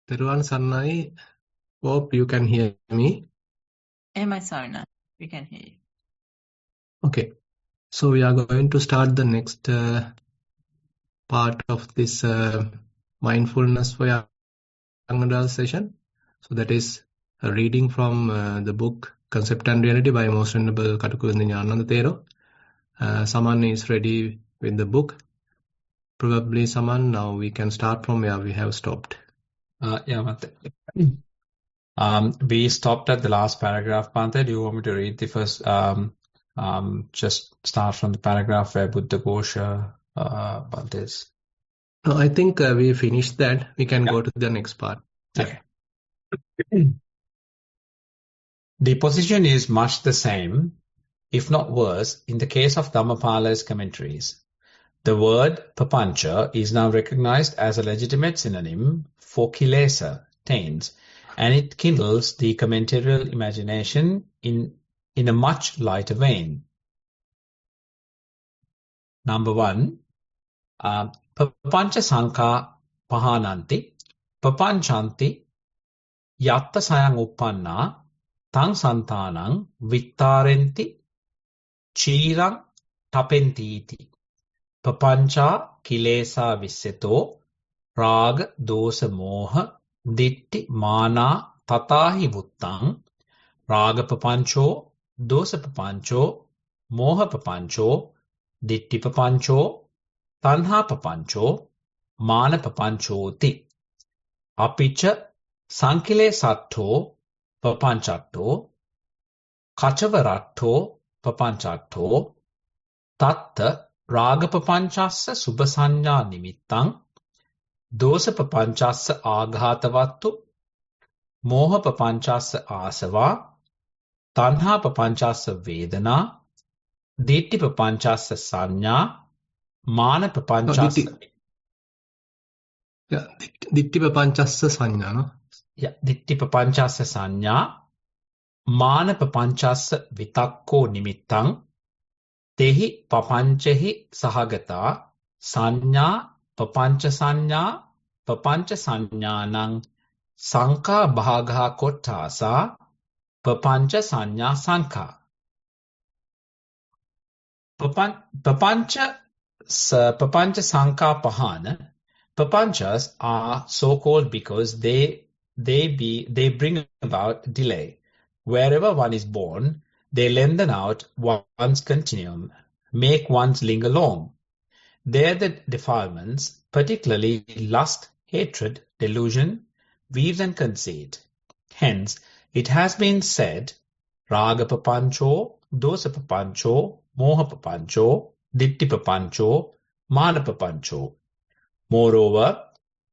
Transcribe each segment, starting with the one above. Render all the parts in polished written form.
Theruwan Sarnai, hope you can hear me. Emma Sarna, we can hear you. Okay, so we are going to start the next part of this mindfulness for young adult session. So that is a reading from the book Concept and Reality by Most Venerable Katukurundi Thero. Saman is ready with the book. Probably Saman, now we can start from where we have stopped. Yeah, Mate. We stopped at the last paragraph, Pante. Do you want me to read the first? Just start from the paragraph where Buddha Ghosha Pante is. No, I think we finished that. We can go to the next part. Okay. The position is much the same, if not worse, in the case of Dhammapala's commentaries. The word papancha is now recognized as a legitimate synonym for kilesa, taints, and it kindles the commentarial imagination in a much lighter vein. Number 1, papancha sankha pahananti, papanchanti, yatta sayang uppanna, tang santanang vittarenti, chirang tapentiti. Papancha kilesa visseto, rag dosa moha, ditti mana tatahi vuttang, raga papancho, dosa papancho, moha papancho, ditti papancho, tanha papancho, mana papanchoti. Apicha sankile satto papanchatto, kachavaratto papanchatto, tatta raga papanchassa subasanya nimittang, dosa papanchassa aghathavattu, moha papanchassa asava, tanha papanchassa vedana, ditti papanchassa sanya, mana papanchassa... Ditti papanchassa sanya, no? Yeah, ditti papanchassa sanya, mana papanchassa vitakko nimittang, tehi papanchehi sahagata, sanya papancha sanyanang sankha bhagha kottasa papancha sanya sankha. Papancha sankha pahana. Papanchas are so called because they bring about delay. Wherever one is born, they lengthen out one's continuum, make one's linger long. They are the defilements, particularly lust, hatred, delusion, weaves and conceit. Hence, it has been said, raga papancho, dosa papancho, moha papancho, ditti papancho, mana papancho. Moreover,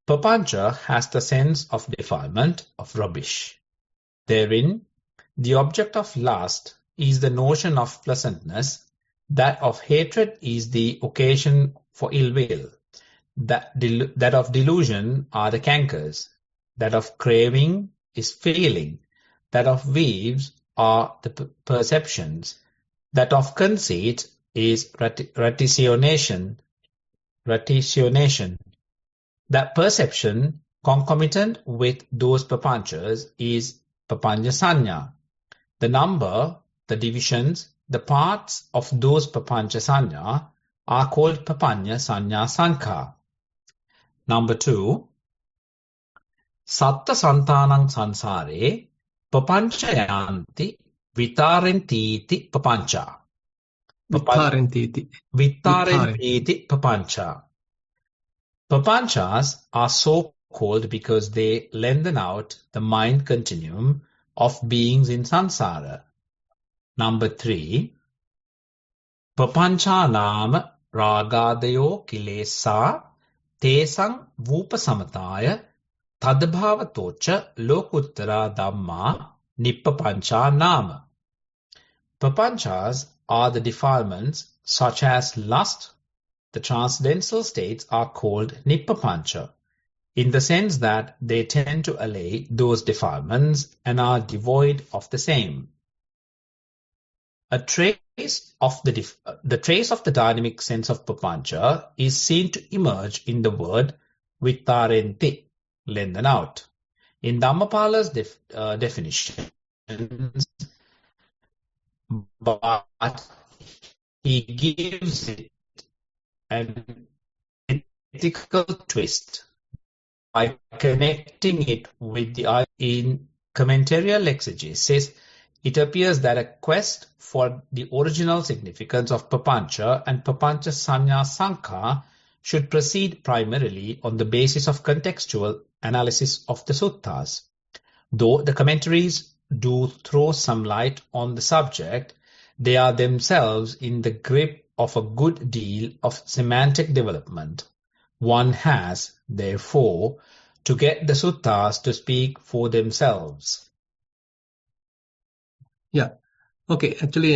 papancha has the sense of defilement, of rubbish. Therein, the object of lust is the notion of pleasantness, that of hatred is the occasion for ill will, that of delusion are the cankers, that of craving is feeling, that of weaves are the perceptions, that of conceit is ratiocination, that perception concomitant with those papanchas is papancha sanya. The number, the divisions, the parts of those papancha sanya are called papancha sanya sankha. Number 2, satta santanang sansare papanchayanti vittarentiti papancha. Vittarentiti papancha. Papanchas are so called because they lengthen out the mind continuum of beings in samsara. Number 3, papancha nama ragadayo kilesa tesang vupasamataya tadbhavatocha lokuttara dhamma nippapancha nama. Papanchas are the defilements such as lust. The transcendental states are called nippapancha, in the sense that they tend to allay those defilements and are devoid of the same. A trace of the dynamic sense of papancha is seen to emerge in the word vittarenti, lengthen out. In Dhammapala's definitions, but he gives it an ethical twist by connecting it with the in commentarial exegesis. It appears that a quest for the original significance of Papancha and Papancha Sanya Sankha should proceed primarily on the basis of contextual analysis of the suttas. Though the commentaries do throw some light on the subject, they are themselves in the grip of a good deal of semantic development. One has, therefore, to get the suttas to speak for themselves. Yeah. Okay. Actually,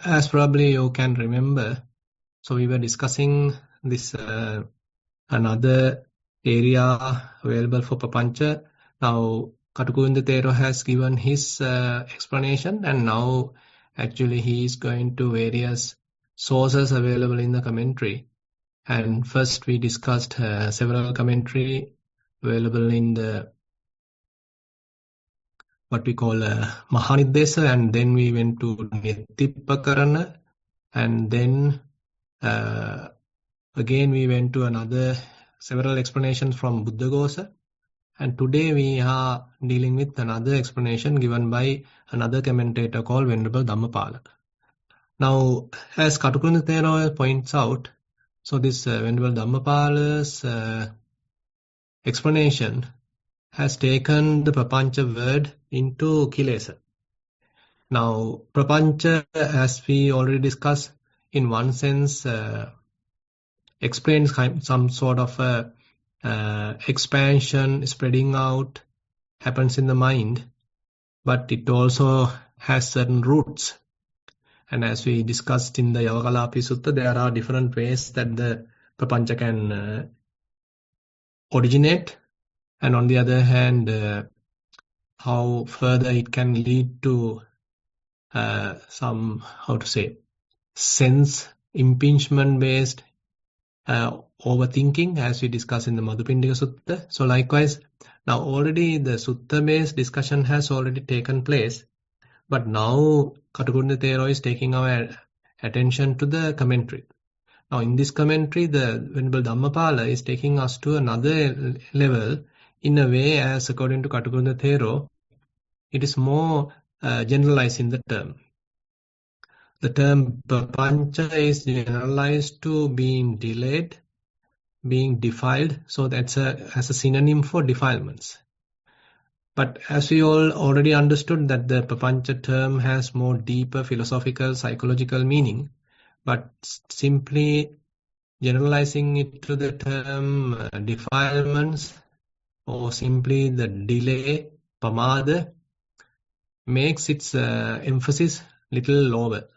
as probably you can remember, so we were discussing this another area available for Papancha. Now, Katukunda Thero has given his explanation, and now actually he is going to various sources available in the commentary. And first we discussed several commentary available in the what we call Mahanidesa, and then we went to Nittipakarana, and then again we went to another several explanations from Buddhaghosa, and today we are dealing with another explanation given by another commentator called Venerable Dhammapala. Now, as Katukunda Thero points out, so this Venerable Dhammapala's explanation has taken the Prapancha word into Kilesa. Now, Prapancha, as we already discussed, in one sense explains some sort of expansion, spreading out, happens in the mind, but it also has certain roots. And as we discussed in the Yavakalapi Sutta, there are different ways that the Prapancha can originate, and on the other hand, how further it can lead to some, sense impingement based overthinking, as we discussed in the Madhupindika Sutta. So likewise, now already the Sutta based discussion has already taken place, but now Katukunda Thero is taking our attention to the commentary. Now in this commentary, the Venerable Dhammapala is taking us to another level in a way, as according to Katukunda Thero, it is more generalizing the term. The term Prapancha is generalized to being delayed, being defiled, so that's as a synonym for defilements. But as we all already understood that the Prapancha term has more deeper philosophical, psychological meaning, but simply generalizing it to the term defilements or simply the delay, pamada, makes its emphasis little lower.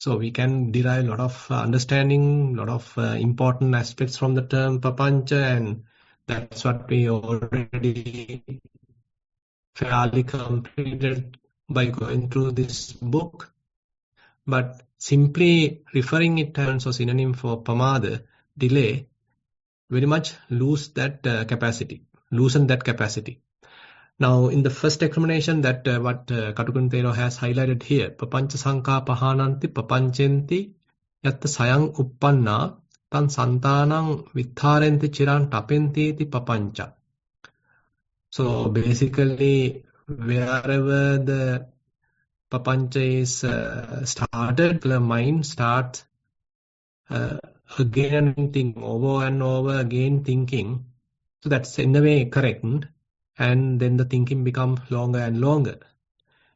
So we can derive a lot of understanding, a lot of important aspects from the term Prapancha, and that's what we already fairly completed by going through this book. But simply referring it as a synonym for pamada, delay, very much loosen that capacity. Now, in the first explanation that what Katukunda Thero has highlighted here, Papancha Sankha Pahananti Papanchenti Yatta Sayang Uppanna Tan Santanang Vitharenti Chiran Tapenti Ti Papancha. So basically, wherever the Papancha is started, the mind starts again and thinking, over and over again thinking. So that's in a way correct. And then the thinking becomes longer and longer.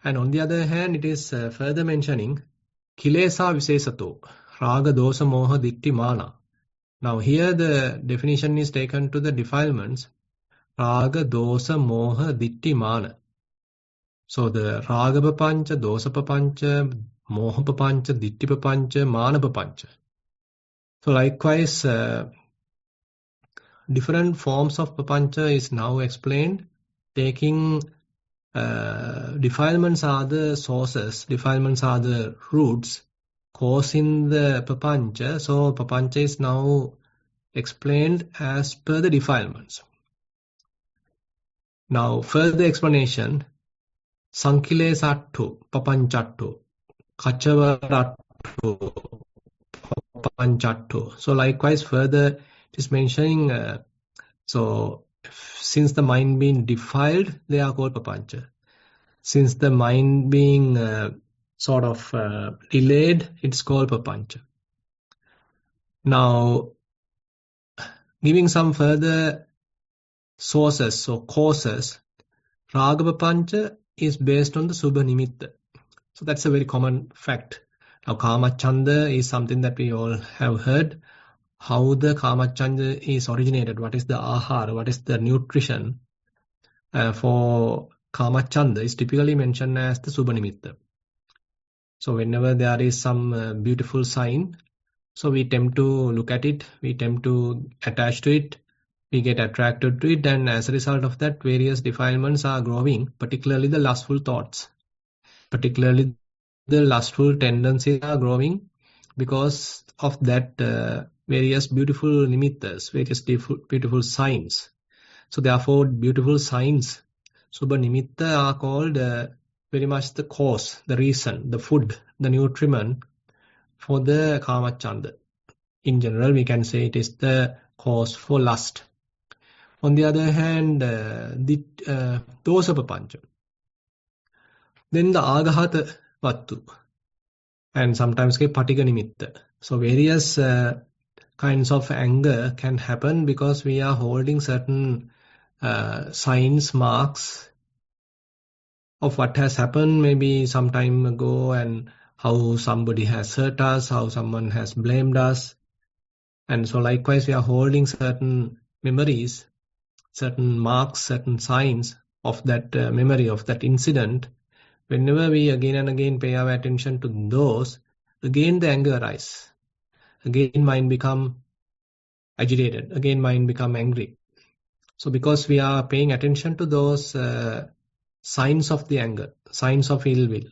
And on the other hand, it is further mentioning Kilesa Visesato, Raga Dosa Moha Ditti Mana. Now here the definition is taken to the defilements, Raga Dosa Moha Ditti Mana. So the Raga Papancha, Dosa Papancha, Moha Papancha, Ditti Papancha, Mana Papancha. So likewise, different forms of Papancha is now explained, taking defilements are the sources, defilements are the roots causing the Papancha. So Papancha is now explained as per the defilements. Now, further explanation, Sankilesatto, Papanchatto, Kachavaratto, Papanchatto. So likewise, further it is mentioning, so since the mind being defiled, they are called Papancha. Since the mind being delayed, it's called Papancha. Now, giving some further sources, so causes, Raga Papancha is based on the Subha Nimitta. So that's a very common fact. Now, Kamachanda is something that we all have heard. How the Kamachanda is originated, what is the ahara, what is the nutrition for Kamachanda is typically mentioned as the Subha Nimitta. So whenever there is some beautiful sign, so we tend to look at it, we tend to attach to it, we get attracted to it, and as a result of that, various defilements are growing, particularly the lustful thoughts, particularly the lustful tendencies are growing because of that various beautiful nimittas, various beautiful signs. So therefore, beautiful signs, Subha Nimitta, are called very much the cause, the reason, the food, the nutriment for the Kamachanda. In general, we can say it is the cause for lust. On the other hand, the Dosa Papancha. Then the Agahata Vattu. And sometimes Patika Nimitta. So various kinds of anger can happen because we are holding certain signs, marks of what has happened maybe some time ago and how somebody has hurt us, how someone has blamed us. And so likewise, we are holding certain memories, certain marks, certain signs of that memory, of that incident. Whenever we again and again pay our attention to those, again the anger arises. Again mind become agitated. Again mind become angry. So because we are paying attention to those signs of the anger, signs of ill will,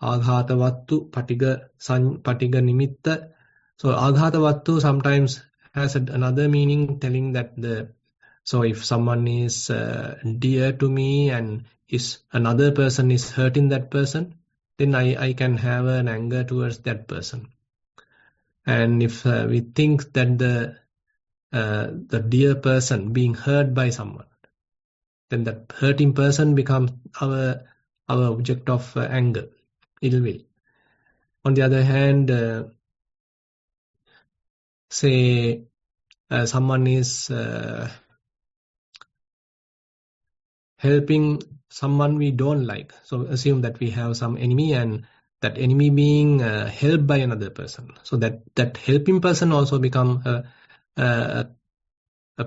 Aghatavattu, Patiga Nimitta. So Aghatavattu sometimes has another meaning telling that so if someone is dear to me and another person is hurting that person, then I can have an anger towards that person. And if we think that the dear person being hurt by someone, then that hurting person becomes our object of anger, ill will. On the other hand, say someone is helping someone we don't like. So assume that we have some enemy and that enemy being helped by another person. So that helping person also become a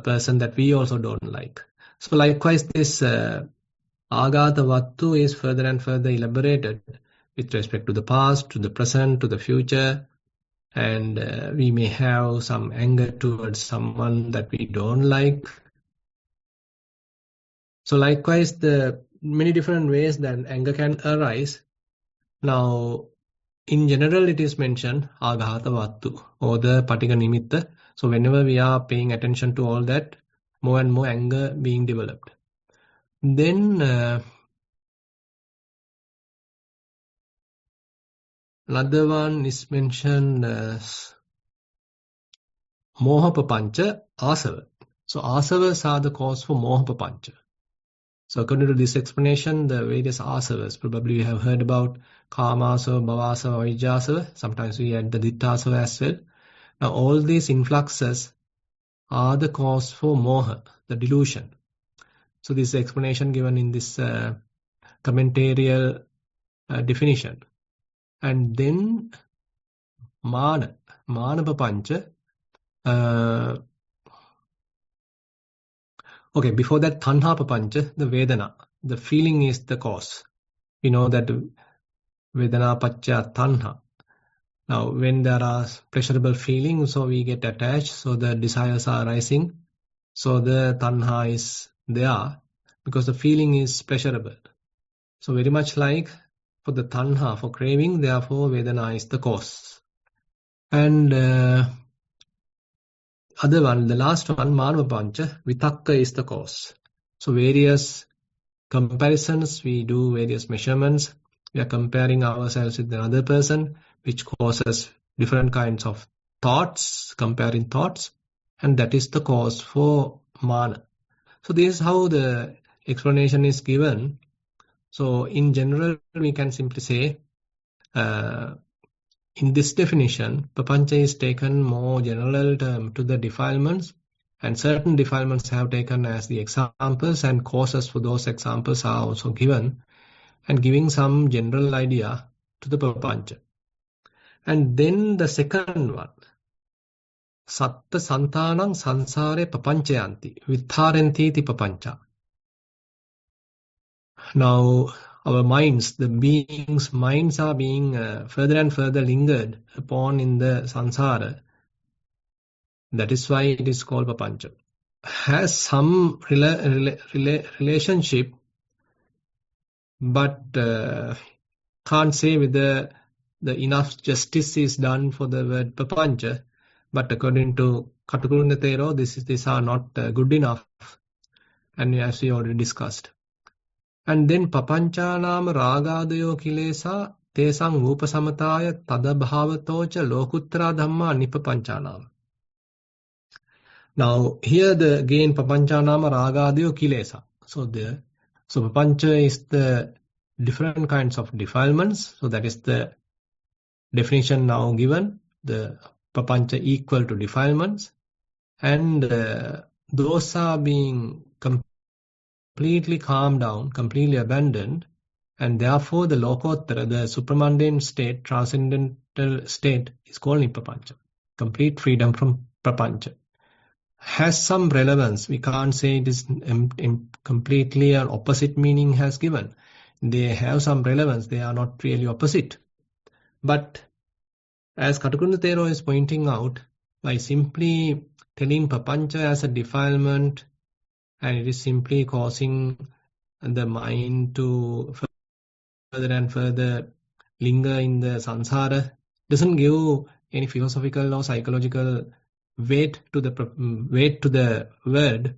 person that we also don't like. So likewise, this Agata Vattu is further and further elaborated with respect to the past, to the present, to the future. And we may have some anger towards someone that we don't like. So likewise, the many different ways that anger can arise. Now, in general, it is mentioned Aghata Vattu or the Patika Nimitta. So whenever we are paying attention to all that, more and more anger being developed. Then another one is mentioned as Moha Papancha, Asava. So asavas are the cause for Moha Papancha. So according to this explanation, the various asavas, probably you have heard about Kamasava, Bhavasava, Vijasava. Sometimes we add the Dittasava as well. Now all these influxes are the cause for Moha, the delusion. So this is the explanation given in this commentarial definition. And then Mana Papancha. Okay, before that, Tanha Papancha, the Vedana, the feeling is the cause. We know that Vedana Pacha Tanha. Now, when there are pleasurable feelings, so we get attached, so the desires are rising. So the Tanha is there because the feeling is pleasurable. So very much like for the Tanha, for craving, therefore Vedana is the cause. And other one, the last one, Manava Pancha, Vitakka is the cause. So various comparisons, we do various measurements. We are comparing ourselves with another person, which causes different kinds of thoughts, comparing thoughts, and that is the cause for mana. So this is how the explanation is given. So in general, we can simply say, in this definition, papancha is taken more general term to the defilements, and certain defilements have taken as the examples, and causes for those examples are also given, and giving some general idea to the papancha. And then the second one, satta santanang sansare papanchayanti, vitharenti ti papancha. Now, our minds, the beings' minds are being further and further lingered upon in the samsara. That is why it is called papancha. Has some relationship, but can't say whether the enough justice is done for the word papancha. But according to Katukulunda Thero, these are not good enough, and as we already discussed. And then papanchanam ragadayo kilesa tesang upasamataya tadabhavatocha lokuttara dhamma nipapanchanam. Now here again papanchanam ragadayo kilesa. So papancha is the different kinds of defilements. So that is the definition now given. The papancha equal to defilements, and those are being completely calmed down, completely abandoned, and therefore the lokottara, the supramundane state, transcendental state, is called nipapancha. Complete freedom from papancha. Has some relevance. We can't say it is completely an opposite meaning has given. They have some relevance. They are not really opposite. But as Katukulunda Thero is pointing out, by simply telling papancha as a defilement, and it is simply causing the mind to further and further linger in the samsara, doesn't give any philosophical or psychological weight to the word.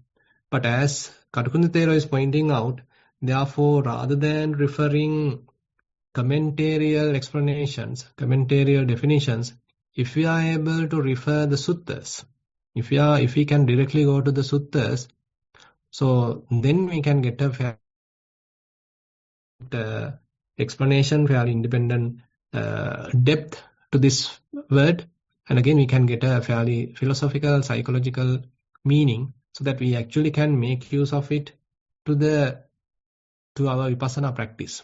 But as Katukulunda Thero is pointing out, therefore, rather than referring commentarial explanations, commentarial definitions, if we are able to refer the suttas, if we can directly go to the suttas, so then we can get a fair explanation, fairly independent depth to this word, and again we can get a fairly philosophical, psychological meaning, so that we actually can make use of it to our vipassana practice.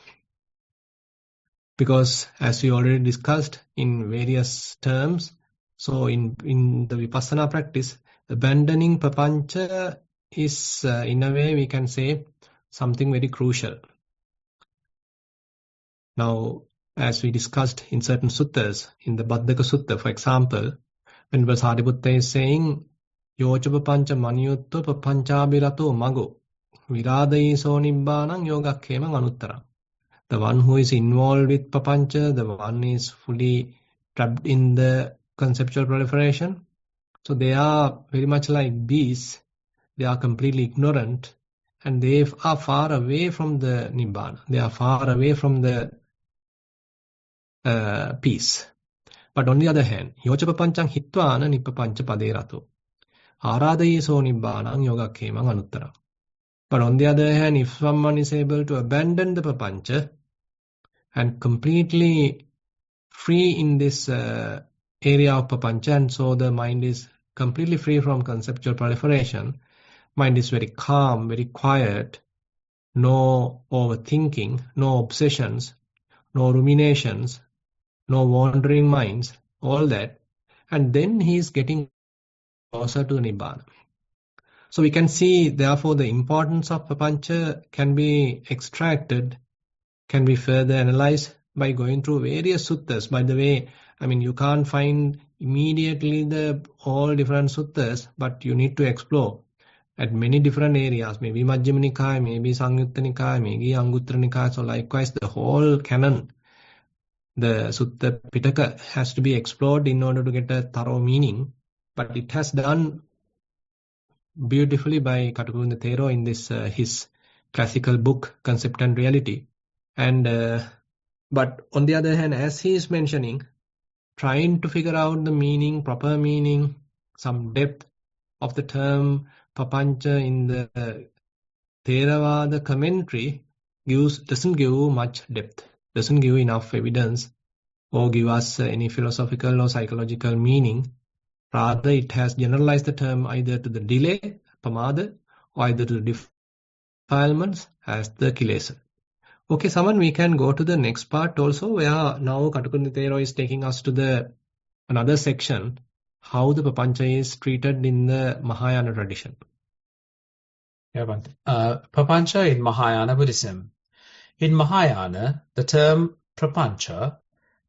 Because as we already discussed in various terms, so in the vipassana practice, abandoning papancha is in a way we can say something very crucial. Now, as we discussed in certain suttas, in the Baddhaka Sutta, for example, when Sariputta is saying, Yocha papancha maniyutto papanchabirato mago, viradaiso nibbānaṁ yogakkemam anuttara. The one who is involved with papancha, the one is fully trapped in the conceptual proliferation. So they are very much like bees. They are completely ignorant, and they are far away from the nibbana. They are far away from the peace. But on the other hand, yocha papanchang hitvana nippapancha paderato. Aradayiso nibbānaṁ yogakkemam anuttara. But on the other hand, if someone is able to abandon the papancha and completely free in this area of papancha, and so the mind is completely free from conceptual proliferation, mind is very calm, very quiet, no overthinking, no obsessions, no ruminations, no wandering minds, all that, and then he is getting closer to Nibbana. So we can see, therefore, the importance of papancha can be extracted, can be further analyzed by going through various suttas. By the way, you can't find immediately all different suttas, but you need to explore at many different areas, maybe Majjhima Nikaya, maybe Samyutta Nikaya, maybe Anguttara Nikaya. So likewise, the whole canon, the Sutta Pitaka, has to be explored in order to get a thorough meaning. But it has done beautifully by Katakunda Thero in this his classical book Concept and Reality. And but on the other hand, as he is mentioning, trying to figure out the meaning, proper meaning, some depth of the term papancha in the Theravada commentary doesn't give much depth, doesn't give enough evidence or give us any philosophical or psychological meaning. Rather, it has generalized the term either to the delay, pamada, or either to the defilements as the kilesa. Okay, Saman, we can go to the next part also, where now Katakunda Thero is taking us to another section, how the papancha is treated in the Mahayana tradition. Yeah, Bhante. Papancha in Mahayana Buddhism. In Mahayana, the term prapancha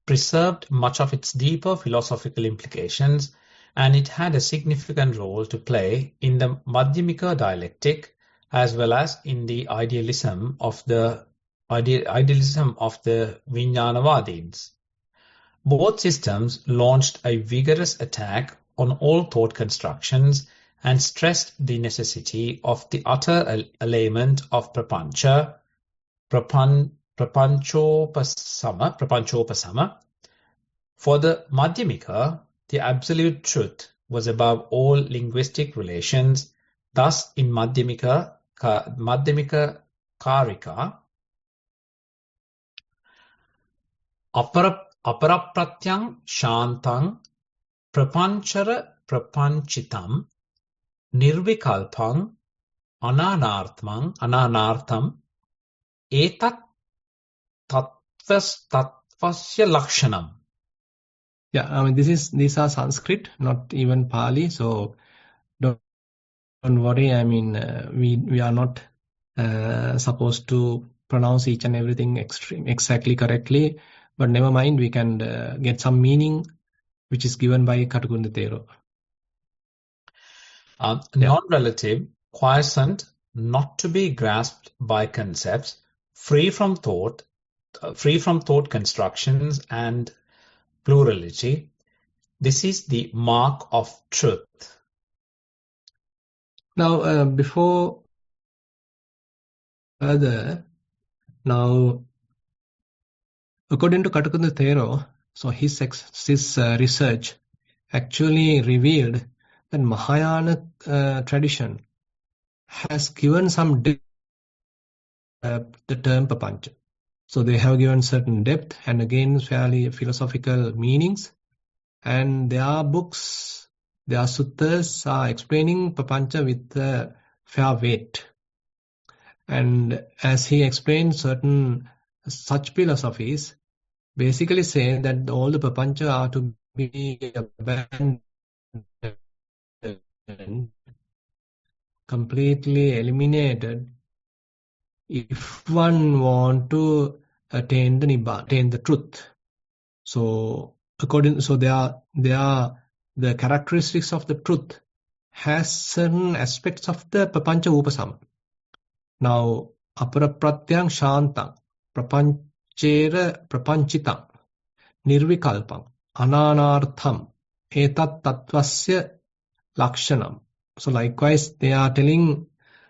preserved much of its deeper philosophical implications, and it had a significant role to play in the Madhyamika dialectic as well as in the idealism of the Vijnanavadins. Both systems launched a vigorous attack on all thought constructions and stressed the necessity of the utter allayment of prapancha, prapanchopasama. For the Madhyamika, the absolute truth was above all linguistic relations. Thus, in Madhyamika Karika, aparapratyang shantang prapanchara prapanchitam nirvikalpang ananartham etat tattvasya lakshanam. Yeah, I mean these are Sanskrit, not even Pali, so don't worry. I mean we are not supposed to pronounce each and everything exactly correctly, but never mind, we can get some meaning which is given by Katakunda Thero. Non-relative, quiescent, not to be grasped by concepts, free from thought constructions and plurality. This is the mark of truth. Now, before further, now according to Katakunda Thero, so his research actually revealed that Mahayana tradition has given some depth the term papancha. So they have given certain depth and again fairly philosophical meanings, and their books, their suttas are explaining papancha with fair weight. And as he explained, certain such philosophies basically say that all the papancha are to be abandoned, completely eliminated, if one want to attain the nibbana, attain the truth. So they are the characteristics of the truth has certain aspects of the papancha upasama. Now, aparapratyang shantang, prapanchera prapanchitang, nirvikalpang, ananartham, etat tattvasya lakshanam. So likewise, they are telling,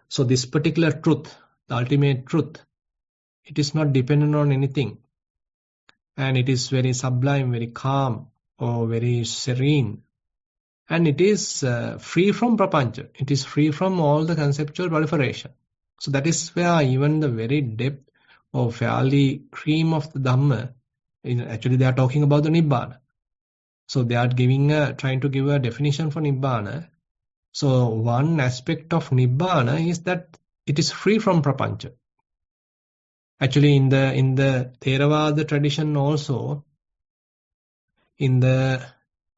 so this particular truth, the ultimate truth, it is not dependent on anything. And it is very sublime, very calm, or very serene. And it is free from prapancha. It is free from all the conceptual proliferation. So that is where even the very depth or fairly cream of the Dhamma, actually they are talking about the Nibbana. So they are trying to give a definition for Nibbana. So one aspect of Nibbana is that it is free from prapancha. Actually, in the Theravada tradition also, in the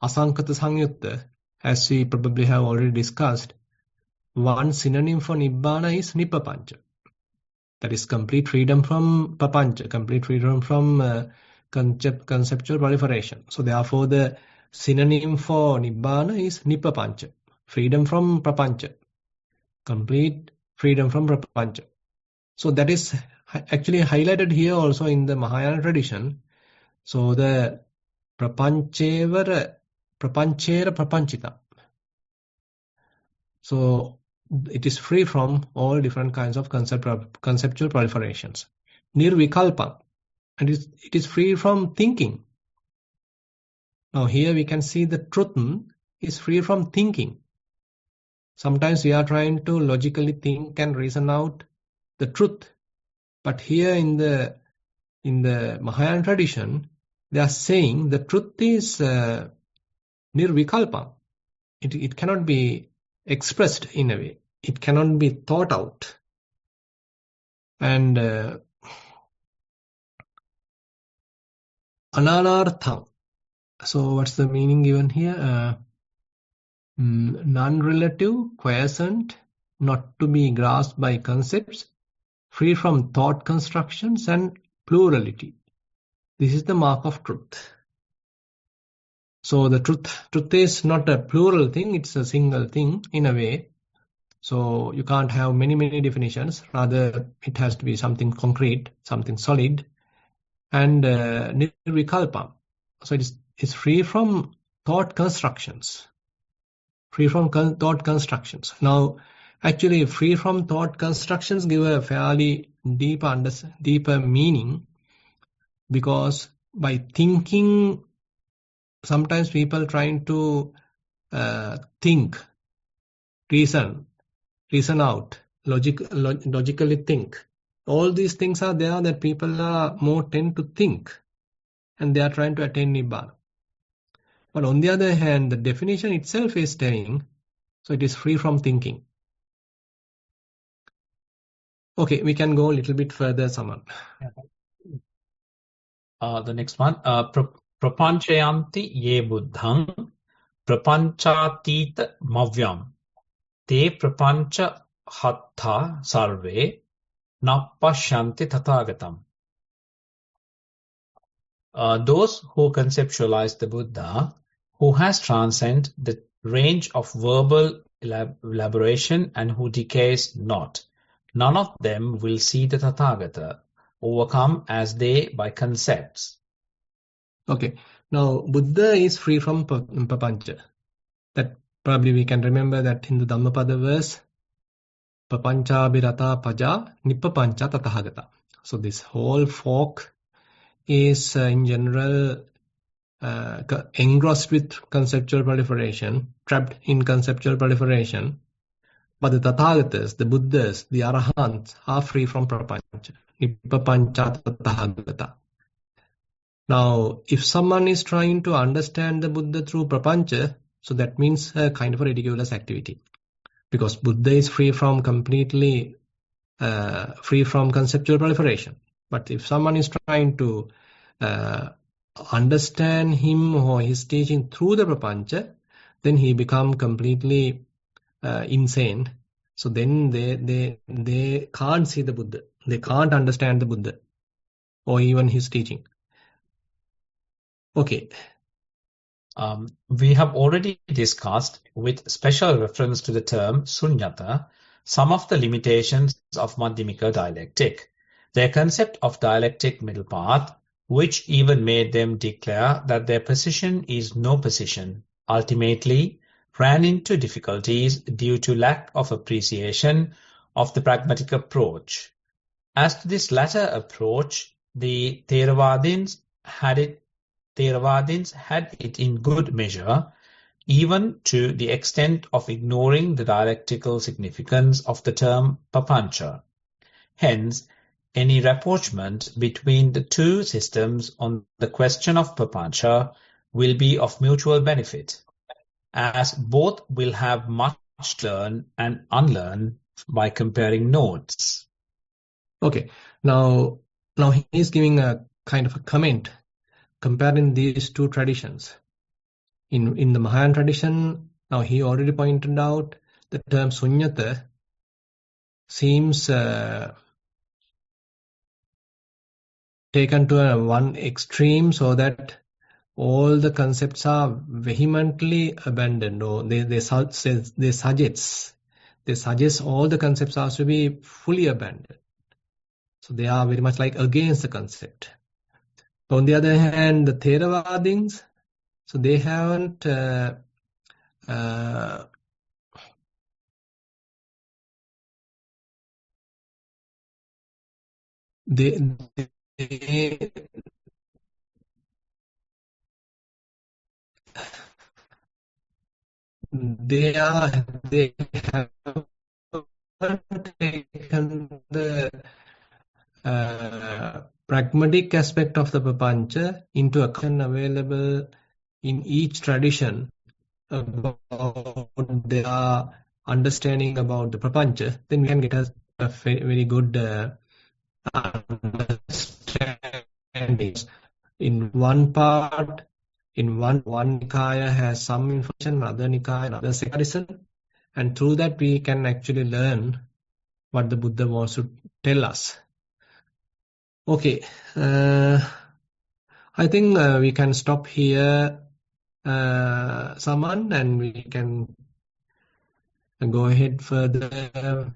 Asankata Samyutta, as we probably have already discussed, one synonym for Nibbana is Nippapancha. That is complete freedom from papancha, complete freedom from conceptual proliferation. So therefore, the synonym for Nibbana is Nippapancha, freedom from prapancha, complete freedom from prapancha. So that is actually highlighted here also in the Mahayana tradition. So the prapanchera prapanchita. So it is free from all different kinds of conceptual proliferations. Nirvikalpa, and it is free from thinking. Now here we can see the truth is free from thinking. Sometimes we are trying to logically think and reason out the truth, but here in the Mahayana tradition, they are saying the truth is nirvikalpa. It cannot be expressed in a way. It cannot be thought out. And ananartham. So what's the meaning given here? Non-relative, quiescent, not to be grasped by concepts, free from thought constructions and plurality. This is the mark of truth. So the truth is not a plural thing, it's a single thing in a way. So you can't have many definitions. Rather, it has to be something concrete, something solid. And nirvikalpa. So it's free from thought constructions. Free from thought constructions. Now, actually, free from thought constructions give a fairly deeper meaning, because by thinking, sometimes people trying to think, reason out, logically think. All these things are there that people are more tend to think, and they are trying to attain Nibbana. But on the other hand, the definition itself is telling, so it is free from thinking. Okay, we can go a little bit further, Saman. The next one, prapanchayanti ye buddhang prapanchatita mavyam te prapancha hattha sarve nappashyanti tathagatam. Those who conceptualize the Buddha, who has transcended the range of verbal elaboration and who decays not, none of them will see the Tathagata, overcome as they by concepts. Okay, now Buddha is free from papancha. That probably we can remember that in the Dhammapada verse, papancha birata paja nippapancha tathagata. So this whole folk is in general engrossed with conceptual proliferation, trapped in conceptual proliferation. But the Tathagatas, the Buddhas, the Arahants are free from prapancha. Nippapancha tathagata. Now, if someone is trying to understand the Buddha through prapancha, so that means a kind of a ridiculous activity. Because Buddha is completely free from conceptual proliferation. But if someone is trying to understand him or his teaching through the prapancha, then he become completely insane. So then they can't see the Buddha. They can't understand the Buddha or even his teaching. Okay. We have already discussed, with special reference to the term sunyata, some of the limitations of Madhyamika dialectic. Their concept of dialectic middle path, which even made them declare that their position is no position, ultimately ran into difficulties due to lack of appreciation of the pragmatic approach. As to this latter approach, the Theravadins had it in good measure, even to the extent of ignoring the dialectical significance of the term papancha. Hence, any rapprochement between the two systems on the question of papancha will be of mutual benefit, as both will have much to learn and unlearn by comparing notes. Okay, now he is giving a kind of a comment comparing these two traditions. In the Mahayana tradition, now he already pointed out the term sunyata seems taken to one extreme, so that all the concepts are vehemently abandoned, or they suggest all the concepts are to be fully abandoned. So they are very much like against the concept. On the other hand, the Theravadins, so they haven't they they have taken the pragmatic aspect of the Papancha into account available in each tradition about their understanding about the Prapancha, then we can get a very good understanding. In one part, in one Nikaya has some information, another Nikaya, another comparison, and through that we can actually learn what the Buddha wants to tell us. Okay, I think we can stop here, Saman, and we can go ahead further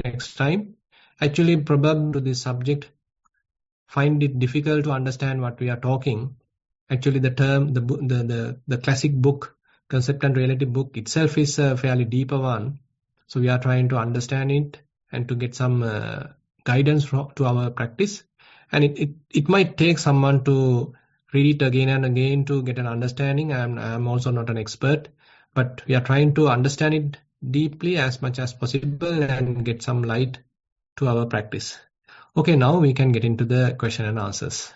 next time. Actually, probably to this subject, find it difficult to understand what we are talking. Actually, the term, the classic book, Concept and Reality book itself is a fairly deeper one. So we are trying to understand it and to get some guidance to our practice. And it might take someone to read it again and again to get an understanding. I'm also not an expert, but we are trying to understand it deeply as much as possible and get some light to our practice. Okay, now we can get into the question and answers.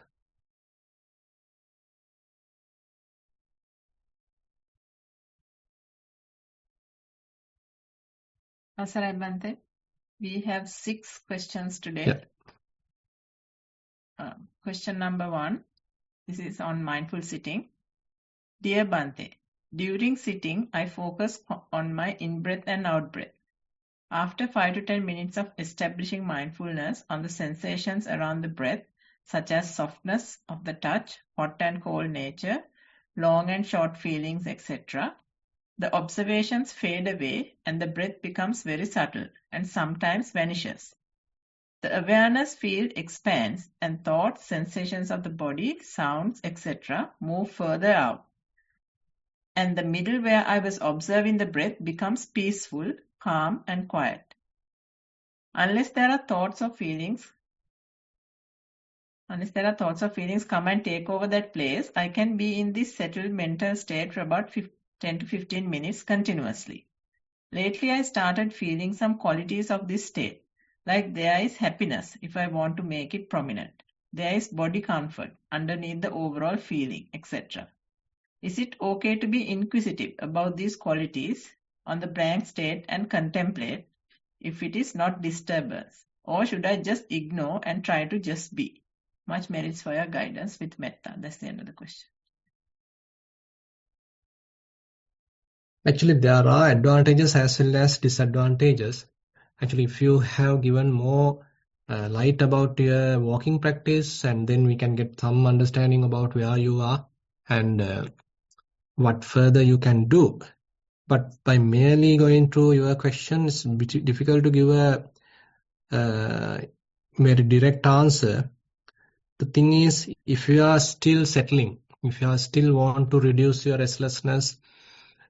Asarai Bante, we have 6 questions today. Yeah. Question number 1. This is on mindful sitting. Dear Bante, during sitting, I focus on my in-breath and out-breath. After 5 to 10 minutes of establishing mindfulness on the sensations around the breath, such as softness of the touch, hot and cold nature, long and short feelings, etc., the observations fade away and the breath becomes very subtle and sometimes vanishes. The awareness field expands and thoughts, sensations of the body, sounds, etc. move further out. And the middle where I was observing the breath becomes peaceful, calm and quiet. Unless there are thoughts or feelings come and take over that place, I can be in this settled mental state for about 10 to 15 minutes continuously. Lately, I started feeling some qualities of this state, like there is happiness if I want to make it prominent. There is body comfort underneath the overall feeling, etc. Is it okay to be inquisitive about these qualities on the blank state and contemplate if it is not disturbance? Or should I just ignore and try to just be? Much merits for your guidance with metta. That's the end of the question. Actually, there are advantages as well as disadvantages. Actually, if you have given more light about your walking practice, and then we can get some understanding about where you are and what further you can do. But by merely going through your question, it's difficult to give a very direct answer. The thing is, if you are still settling, if you are still want to reduce your restlessness,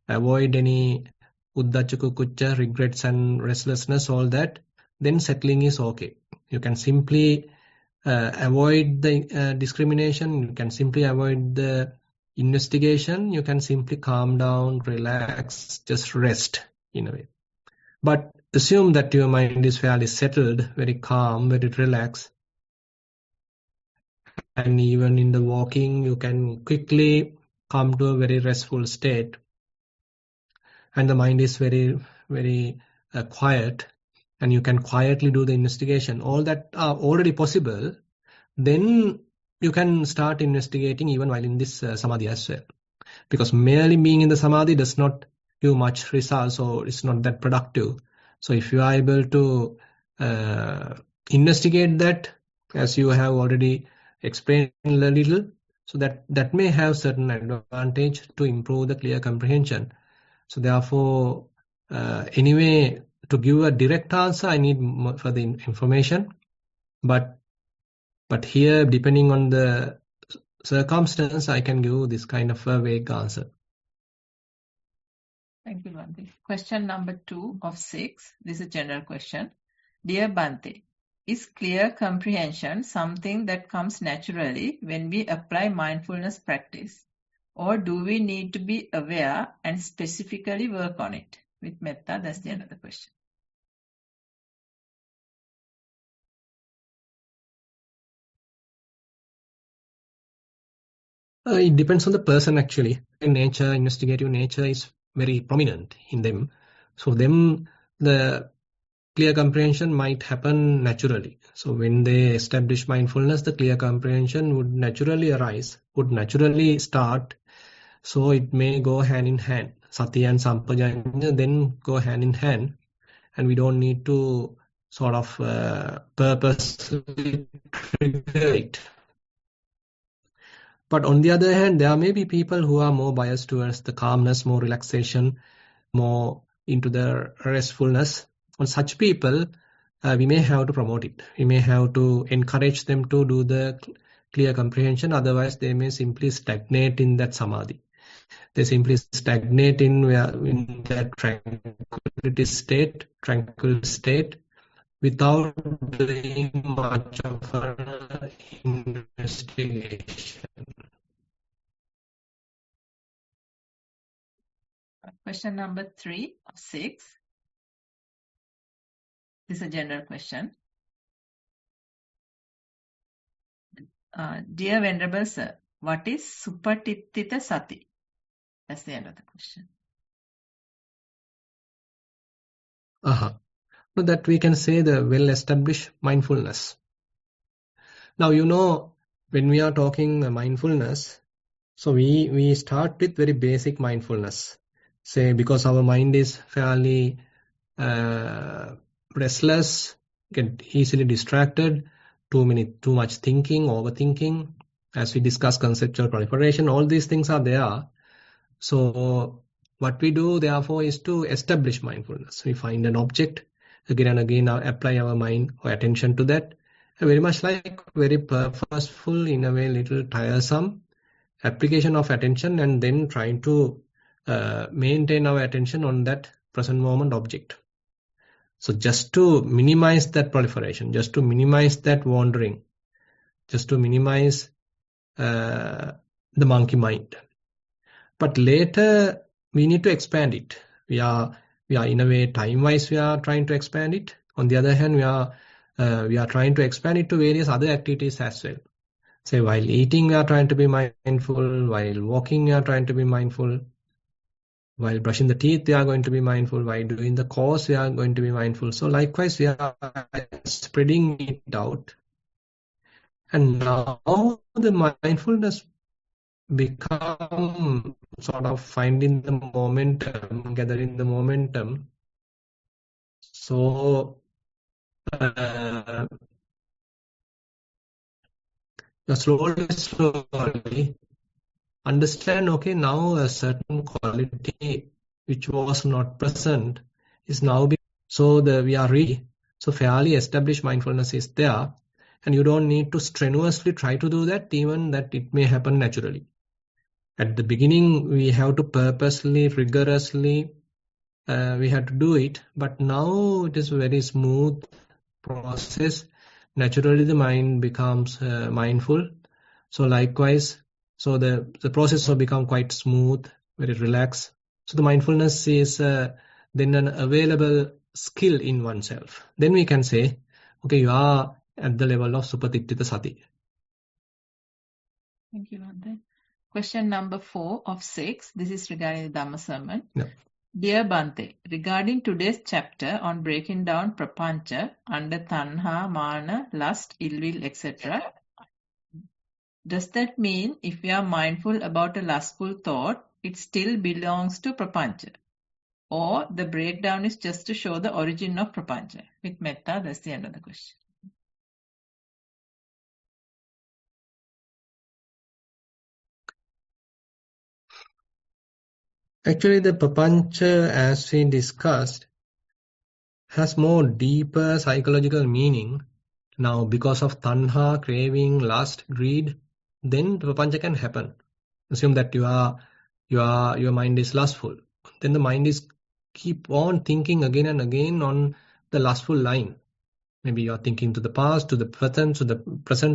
avoid any uddacha kukucha, regrets and restlessness, all that, then settling is okay. You can simply avoid the discrimination, you can simply avoid the investigation, you can simply calm down, relax, just rest in a way. But assume that your mind is fairly settled, very calm, very relaxed. And even in the walking, you can quickly come to a very restful state. And the mind is very, very quiet. And you can quietly do the investigation. All that are already possible. Then you can start investigating even while in this samadhi as well. Because merely being in the samadhi does not give much results, or it's not that productive. So if you are able to investigate that, as you have already explained a little, so that may have certain advantage to improve the clear comprehension. So therefore, anyway, to give a direct answer, I need further information. But here, depending on the circumstance, I can give this kind of a vague answer. Thank you, Bante. Question number 2 of 6. This is a general question. Dear Bante, Is clear comprehension something that comes naturally when we apply mindfulness practice? Or do we need to be aware and specifically work on it? With metta, that's the end of the question. It depends on the person actually. Nature, investigative nature is very prominent in them. So them, the clear comprehension might happen naturally. So when they establish mindfulness, the clear comprehension would naturally arise, would naturally start. So it may go hand in hand. Sati and Sampajanya then go hand in hand, and we don't need to sort of purposely trigger it. But on the other hand, there may be people who are more biased towards the calmness, more relaxation, more into the restfulness. On such people, we may have to promote it. We may have to encourage them to do the clear comprehension. Otherwise, they may simply stagnate in that samadhi. They simply stagnate in that tranquil state, without doing much of an investigation. Question number 3 of 6. This is a general question. Dear Venerable Sir, what is Supatittita Sati? That's the end of the question. So that we can say the well-established mindfulness. Now, when we are talking mindfulness, so we start with very basic mindfulness. Say, because our mind is fairly restless, get easily distracted, too much thinking, overthinking. As we discuss conceptual proliferation, all these things are there. So what we do, therefore, is to establish mindfulness. We find an object, again and again, apply our mind or attention to that. Very much like very purposeful, in a way, little tiresome application of attention, and then trying to maintain our attention on that present moment object. So just to minimize that proliferation, just to minimize that wandering, just to minimize the monkey mind. But later we need to expand it. We are in a way, time-wise, we are trying to expand it. On the other hand, we are trying to expand it to various other activities as well. Say, while eating, we are trying to be mindful. While walking, we are trying to be mindful. While brushing the teeth, we are going to be mindful. While doing the course, we are going to be mindful. So likewise, we are spreading it out. And now the mindfulness become sort of finding the momentum, gathering the momentum. So slowly understand, okay, now a certain quality which was not present is now so we are ready. So fairly established mindfulness is there, and you don't need to strenuously try to do that, even that it may happen naturally. At the beginning, we have to purposely, rigorously, we have to do it. But now it is a very smooth process. Naturally, the mind becomes mindful. So likewise, so the process will become quite smooth, very relaxed. So the mindfulness is then an available skill in oneself. Then we can say, okay, you are at the level of Supatittita Sati. Thank you, Bhante. Question number 4 of 6. This is regarding the Dhamma sermon. Yeah. Dear Bhante, regarding today's chapter on breaking down prapancha under tanha, mana, lust, ill will, etc., does that mean if we are mindful about a lustful thought, it still belongs to prapancha? Or the breakdown is just to show the origin of prapancha? With metta, that's the end of the question. Actually, the prapancha, as we discussed, has more deeper psychological meaning. Now, because of tanha, craving, lust, greed, then the prapancha can happen. Assume that your mind is lustful. Then the mind is keep on thinking again and again on the lustful line. Maybe you're thinking to the past, to the present, to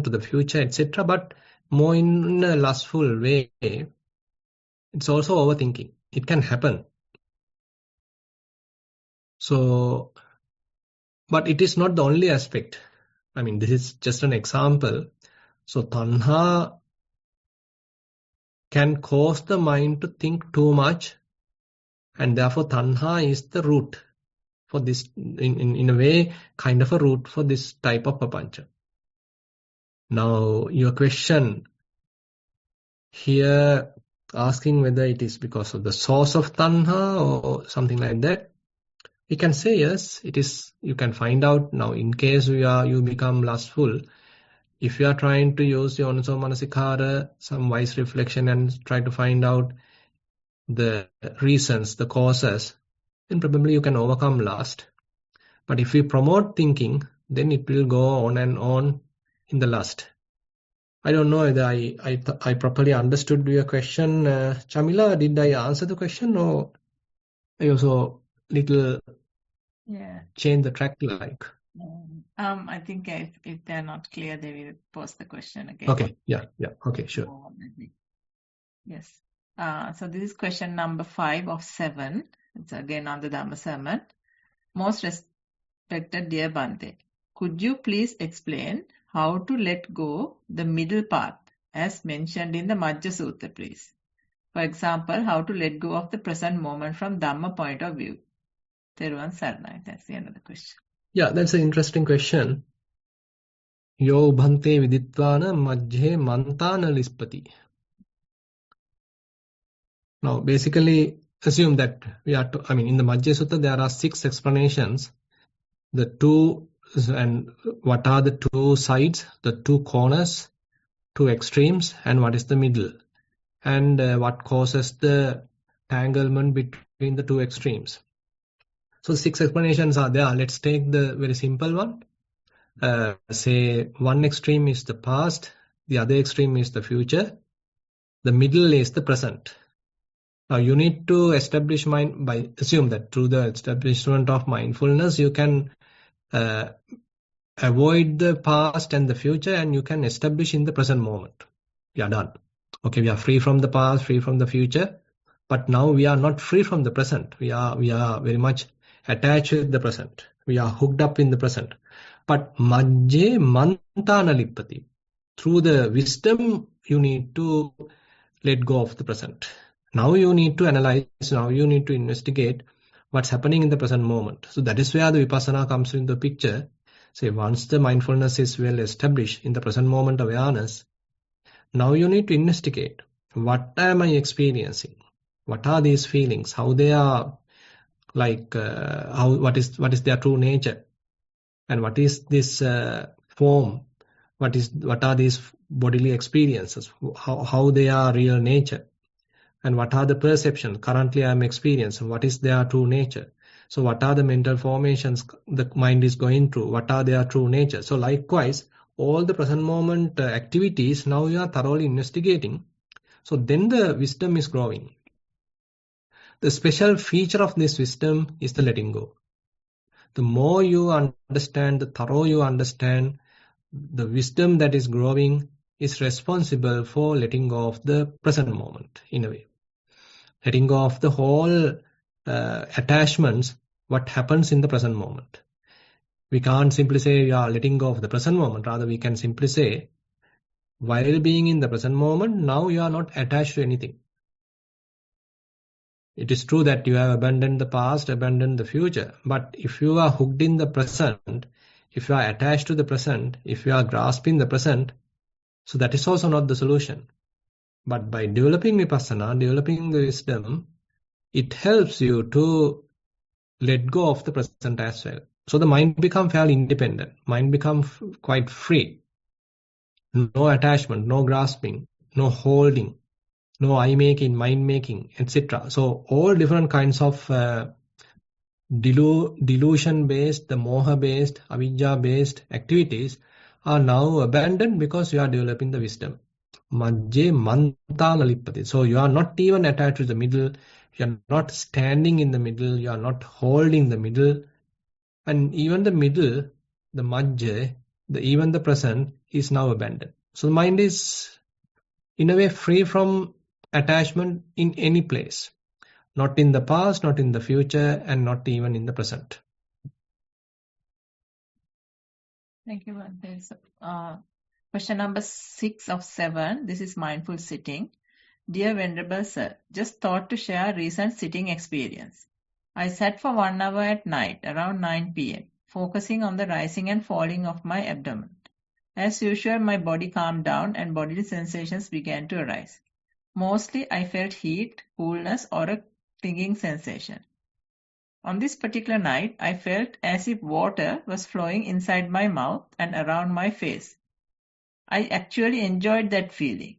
the future, etc. But more in a lustful way. It's also overthinking. It can happen. So, but it is not the only aspect. I mean, this is just an example. So, tanha can cause the mind to think too much, and therefore tanha is the root for this, in a way, kind of a root for this type of papancha. Now, your question here asking whether it is because of the source of tanha or something like that, we can say yes, it is. You can find out now. In case you become lustful, if you are trying to use the Yonaso Manasikara, some wise reflection, and try to find out the reasons, the causes, then probably you can overcome lust. But if we promote thinking, then it will go on and on in the lust. I don't know whether I properly understood your question, Chamila. Did I answer the question, or I also little change the track like? I think if they're not clear, they will pose the question again. Okay. Yeah. Okay. Sure. Yes. So this is question number 5 of 7. It's again on the Dhamma sermon. Most respected dear Bhante, could you please explain how to let go the middle path as mentioned in the Majja Sutta, please? For example, how to let go of the present moment from Dhamma point of view. Theruvan Saranai. That's the end of the question. Yeah, that's an interesting question. Yo bhante viditvana majhe mantana lispati. Now, basically, assume that in the Majja Sutta, there are 6 explanations. The two, and what are the 2 sides, the 2 corners, 2 extremes, and what is the middle, and what causes the tanglement between the 2 extremes. So 6 explanations are there. Let's take the very simple one. Say one extreme is the past, the other extreme is the future, the middle is the present. Now you need to establish mind by assume that through the establishment of mindfulness you can avoid the past and the future, and you can establish in the present moment. We are done. Okay, we are free from the past, free from the future, but now we are not free from the present. We are very much attached with the present. We are hooked up in the present. But majje mantana lippati. Through the wisdom, you need to let go of the present. Now you need to analyze, now you need to investigate what's happening in the present moment. So that is where the vipassana comes into the picture. Say once the mindfulness is well established in the present moment awareness, now you need to investigate, what am I experiencing? What are these feelings? How they are like, what is their true nature? And what is this form? What are these bodily experiences? How they are real nature? And what are the perceptions currently I am experiencing? What is their true nature? So what are the mental formations the mind is going through? What are their true nature? So likewise, all the present moment activities, now you are thoroughly investigating. So then the wisdom is growing. The special feature of this wisdom is the letting go. The more you understand, the thorough you understand, the wisdom that is growing is responsible for letting go of the present moment in a way. Letting go of the whole attachments, what happens in the present moment. We can't simply say we are letting go of the present moment. Rather, we can simply say, while being in the present moment, now you are not attached to anything. It is true that you have abandoned the past, abandoned the future. But if you are hooked in the present, if you are attached to the present, if you are grasping the present, so that is also not the solution. But by developing vipassana, developing the wisdom, it helps you to let go of the present as well. So the mind becomes fairly independent. Mind becomes quite free. No attachment, no grasping, no holding, no I-making, mind-making, etc. So all different kinds of delusion-based, the moha-based, avidya-based activities are now abandoned because you are developing the wisdom. Majje mantana lippati. So you are not even attached to the middle. You are not standing in the middle. You are not holding the middle. And even the middle, the majja, even the present is now abandoned. So the mind is in a way free from attachment in any place, not in the past, not in the future, and not even in the present. Thank you, Bhante. So, question number 6 of 7. This is mindful sitting. Dear Venerable Sir, just thought to share recent sitting experience. I sat for 1 hour at night around 9 p.m., focusing on the rising and falling of my abdomen. As usual, my body calmed down and bodily sensations began to arise. Mostly, I felt heat, coolness, or a tingling sensation. On this particular night, I felt as if water was flowing inside my mouth and around my face. I actually enjoyed that feeling.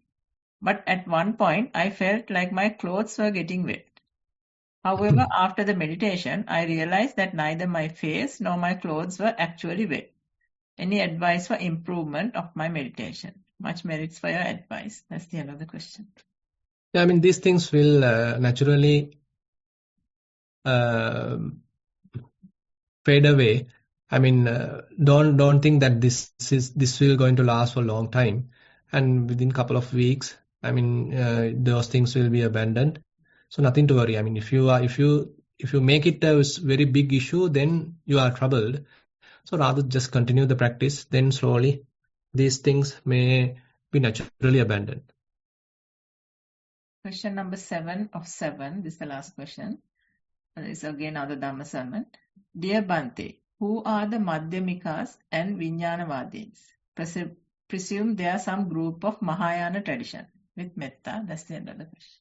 But at one point, I felt like my clothes were getting wet. However, after the meditation, I realized that neither my face nor my clothes were actually wet. Any advice for improvement of my meditation? Much merits for your advice. That's the end of the question. Yeah, I mean, these things will naturally fade away. I mean, don't think that this will going to last for a long time, and within a couple of weeks, I mean, those things will be abandoned. So nothing to worry. I mean, if you make it a very big issue, then you are troubled. So rather just continue the practice. Then slowly, these things may be naturally abandoned. Question number 7 of 7. This is the last question. This is again another Dhamma sermon. Dear Bhante, who are the Madhyamikas and Vijnanavadins? Presume they are some group of Mahayana tradition. With metta, that's the end of the question.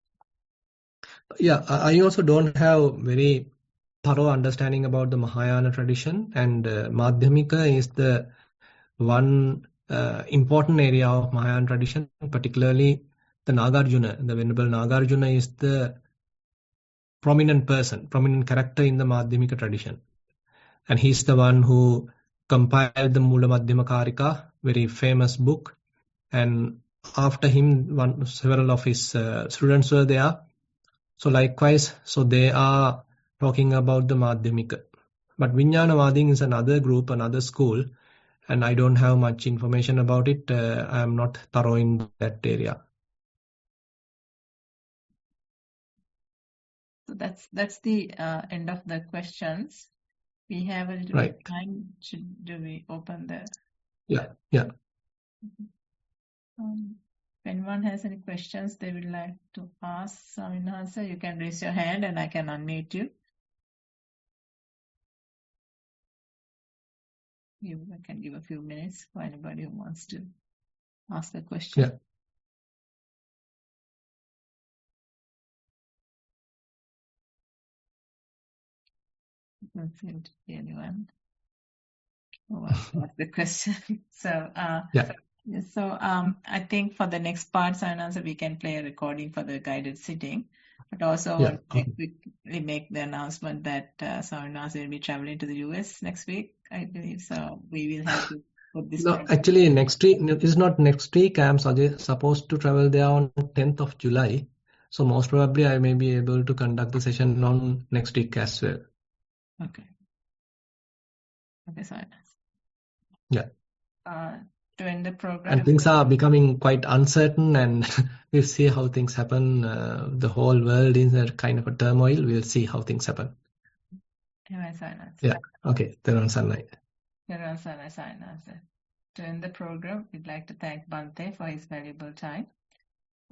Yeah, I also don't have very thorough understanding about the Mahayana tradition, and Madhyamika is the one important area of Mahayana tradition, particularly the Nagarjuna. The Venerable Nagarjuna is the prominent character in the Madhyamika tradition. And he's the one who compiled the Mula Madhyama Karika, very famous book. And after him, several of his students were there. So likewise, so they are talking about the Madhyamika. But Vijnanavadin is another group, another school, and I don't have much information about it. I am not thorough in that area. So that's the end of the questions. We have a little bit of time. Do we open the... Yeah. If anyone has any questions they would like to ask Swaminathan, you can raise your hand and I can unmute you. I can give a few minutes for anybody who wants to ask a question. Yeah. Doesn't seem to be anyone who wants to ask the question. So, I think for the next part, Swaminathan, we can play a recording for the guided sitting. But also, want to quickly make the announcement that Swaminathan will be traveling to the US next week, I believe. So we will have to put this. No, actually, next week is not next week. I am supposed to travel there on 10th of July. So most probably, I may be able to conduct the session on next week as well. Okay. Okay, Swaminathan. Yeah. To end the program. And things are becoming quite uncertain, and we'll see how things happen. The whole world is a kind of a turmoil. We'll see how things happen. Yeah. Okay. Thero Sannai. To end the program, we'd like to thank Bhante for his valuable time.